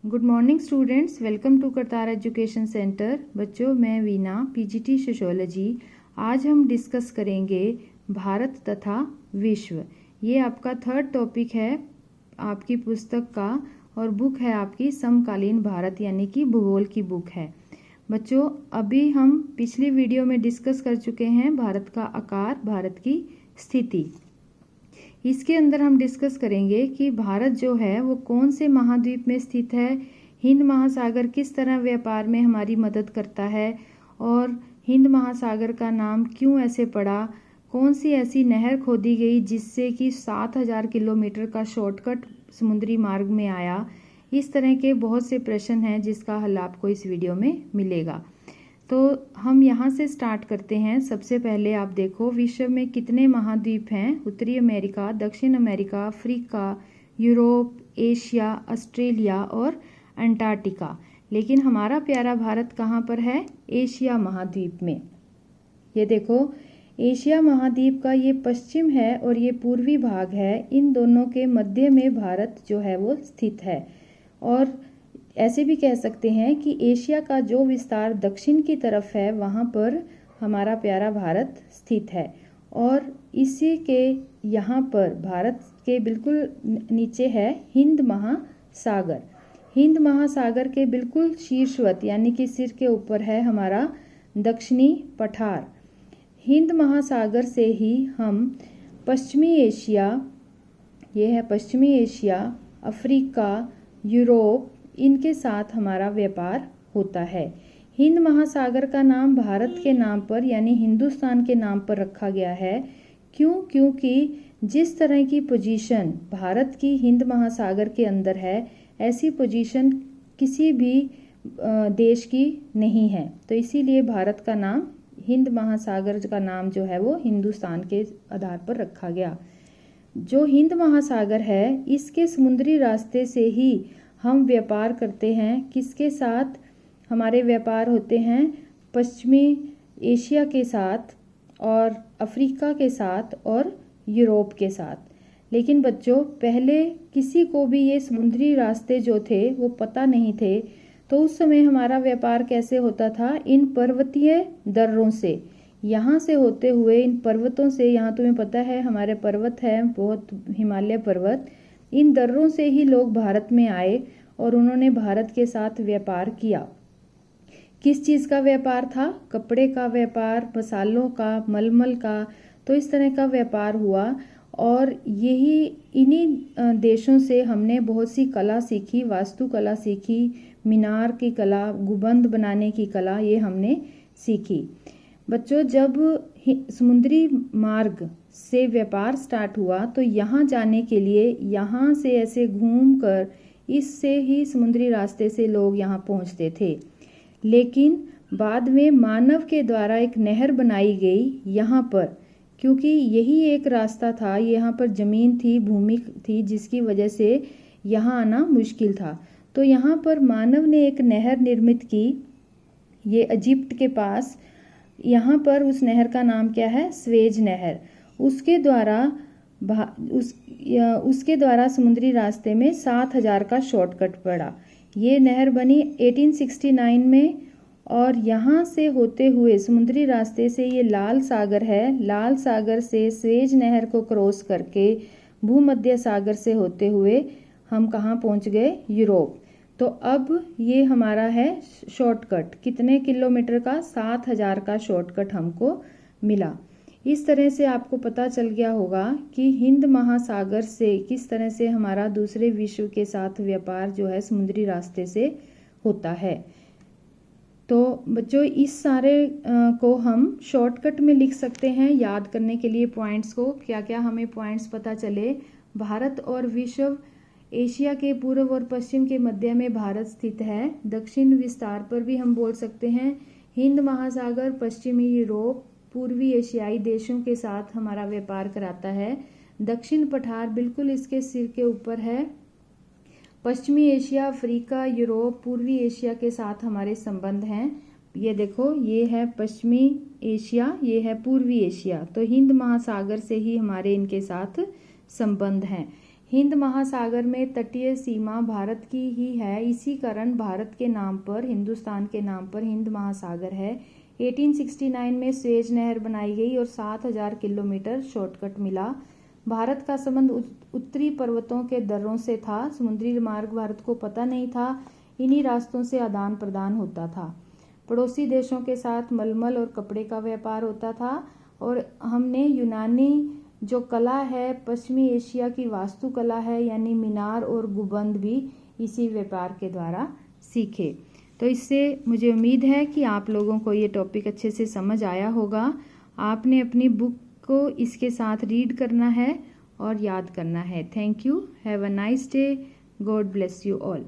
Good morning students, welcome to Kartar education centre. बच्चों, मैं Veena, PGT sociology. आज हम डिस्कस करेंगे भारत तथा विश्व। ये आपका थर्ड टॉपिक है आपकी पुस्तक का और बुक है आपकी समकालीन भारत यानी कि भूगोल की बुक है। बच्चों, अभी हम पिछली वीडियो में डिस्कस कर चुके हैं भारत का आकार, भारत की स्थिति। इसके अंदर हम डिस्कस करेंगे कि भारत जो है वो कौन से महाद्वीप में स्थित है, हिंद महासागर किस तरह व्यापार में हमारी मदद करता है और हिंद महासागर का नाम क्यों ऐसे पड़ा, कौन सी ऐसी नहर खोदी गई जिससे कि 7000 किलोमीटर का शॉर्टकट समुद्री मार्ग में आया। इस तरह के बहुत से प्रश्न हैं जिसका हल आपको इस वीडियो में मिलेगा। तो हम यहाँ से स्टार्ट करते हैं। सबसे पहले आप देखो विश्व में कितने महाद्वीप हैं। उत्तरी अमेरिका, दक्षिण America, Africa, Europe, Asia, Australia और अंटार्कटिका। लेकिन हमारा प्यारा भारत कहाँ पर है? एशिया महाद्वीप में। ये देखो, एशिया महाद्वीप का ये पश्चिम है और ये पूर्वी भाग है। इन दोनों के मध्य में भारत जो है वो स्थित है। और ऐसे भी कह सकते हैं कि एशिया का जो विस्तार दक्षिण की तरफ है वहाँ पर हमारा प्यारा भारत स्थित है। और इसी के यहाँ पर भारत के बिल्कुल नीचे है हिंद महासागर। हिंद महासागर के बिल्कुल शीर्षवत यानी कि सिर के ऊपर है हमारा दक्षिणी पठार। हिंद महासागर से ही हम पश्चिमी एशिया, ये है पश्चिमी एशिया, अफ्रीका, यूरोप, इनके साथ हमारा व्यापार होता है। हिंद महासागर का नाम भारत के नाम पर यानी हिंदुस्तान के नाम पर रखा गया है। क्यों? क्योंकि जिस तरह की पोजीशन भारत की हिंद महासागर के अंदर है, ऐसी पोजीशन किसी भी देश की नहीं है। तो इसीलिए भारत का नाम, हिंद महासागर का नाम जो है वो हिंदुस्तान के आधार पर रखा गया। जो हिंद महासागर है, इसके समुद्री रास्ते से ही हम व्यापार करते हैं। किसके साथ हमारे व्यापार होते हैं? पश्चिमी एशिया के साथ और अफ्रीका के साथ और यूरोप के साथ। लेकिन बच्चों, पहले किसी को भी ये समुद्री रास्ते जो थे वो पता नहीं थे। तो उस समय हमारा व्यापार कैसे होता था? इन पर्वतीय दर्रों से, यहाँ से होते हुए इन पर्वतों से, यहाँ तुम्हें पता है हमारे पर्वत हैं बहुत, हिमालय पर्वत, इन दर्रों से ही लोग भारत में आए और उन्होंने भारत के साथ व्यापार किया। किस चीज़ का व्यापार था? कपड़े का व्यापार, मसालों का, मलमल का। तो इस तरह का व्यापार हुआ और यही इन्हीं देशों से हमने बहुत सी कला सीखी, वास्तुकला सीखी, मीनार की कला, गुंबद बनाने की कला, ये हमने सीखी। बच्चों, जब समुद्री मार्ग से व्यापार स्टार्ट हुआ तो यहाँ जाने के लिए यहाँ से ऐसे घूम कर, इससे ही समुद्री रास्ते से लोग यहाँ पहुँचते थे। लेकिन बाद में मानव के द्वारा एक नहर बनाई गई यहाँ पर, क्योंकि यही एक रास्ता था। यहाँ पर ज़मीन थी, भूमि थी, जिसकी वजह से यहाँ आना मुश्किल था। तो यहाँ पर मानव ने एक नहर निर्मित की, ये इजिप्ट के पास। यहाँ पर उस नहर का नाम क्या है? स्वेज नहर। उसके द्वारा समुद्री रास्ते में 7000 का शॉर्टकट पड़ा। ये नहर बनी 1869 में और यहाँ से होते हुए समुद्री रास्ते से ये लाल सागर है। लाल सागर से स्वेज नहर को क्रॉस करके भूमध्य सागर से होते हुए हम कहाँ पहुँच गए? यूरोप। तो अब ये हमारा है शॉर्टकट। कितने किलोमीटर का? 7000 का शॉर्टकट हमको मिला। इस तरह से आपको पता चल गया होगा कि हिंद महासागर से किस तरह से हमारा दूसरे विश्व के साथ व्यापार जो है समुद्री रास्ते से होता है। तो बच्चों, इस सारे को हम शॉर्टकट में लिख सकते हैं याद करने के लिए पॉइंट्स को। क्या क्या हमें पॉइंट्स पता चले? भारत और विश्व, एशिया के पूर्व और पश्चिम के मध्य में भारत स्थित है। दक्षिण विस्तार पर भी हम बोल सकते हैं। हिंद महासागर पश्चिमी यूरोप, पूर्वी एशियाई देशों के साथ हमारा व्यापार कराता है। दक्षिण पठार बिल्कुल इसके सिर के ऊपर है। पश्चिमी एशिया, अफ्रीका, यूरोप, पूर्वी एशिया के साथ हमारे संबंध हैं। ये देखो, ये है पश्चिमी एशिया, ये है पूर्वी एशिया। तो हिंद महासागर से ही हमारे इनके साथ संबंध हैं। हिंद महासागर में तटीय सीमा भारत की ही है, इसी कारण भारत के नाम पर, हिंदुस्तान के नाम पर हिंद महासागर है। 1869 में स्वेज नहर बनाई गई और 7000 किलोमीटर शॉर्टकट मिला। भारत का संबंध उत्तरी पर्वतों के दर्रों से था। समुद्री मार्ग भारत को पता नहीं था, इन्हीं रास्तों से आदान प्रदान होता था। पड़ोसी देशों के साथ मलमल और कपड़े का व्यापार होता था और हमने यूनानी जो कला है, पश्चिमी एशिया की वास्तुकला है, यानी मीनार और गुंबद भी इसी व्यापार के द्वारा सीखे। तो इससे मुझे उम्मीद है कि आप लोगों को ये टॉपिक अच्छे से समझ आया होगा। आपने अपनी बुक को इसके साथ रीड करना है और याद करना है। Thank you. Have a nice day. God bless you all.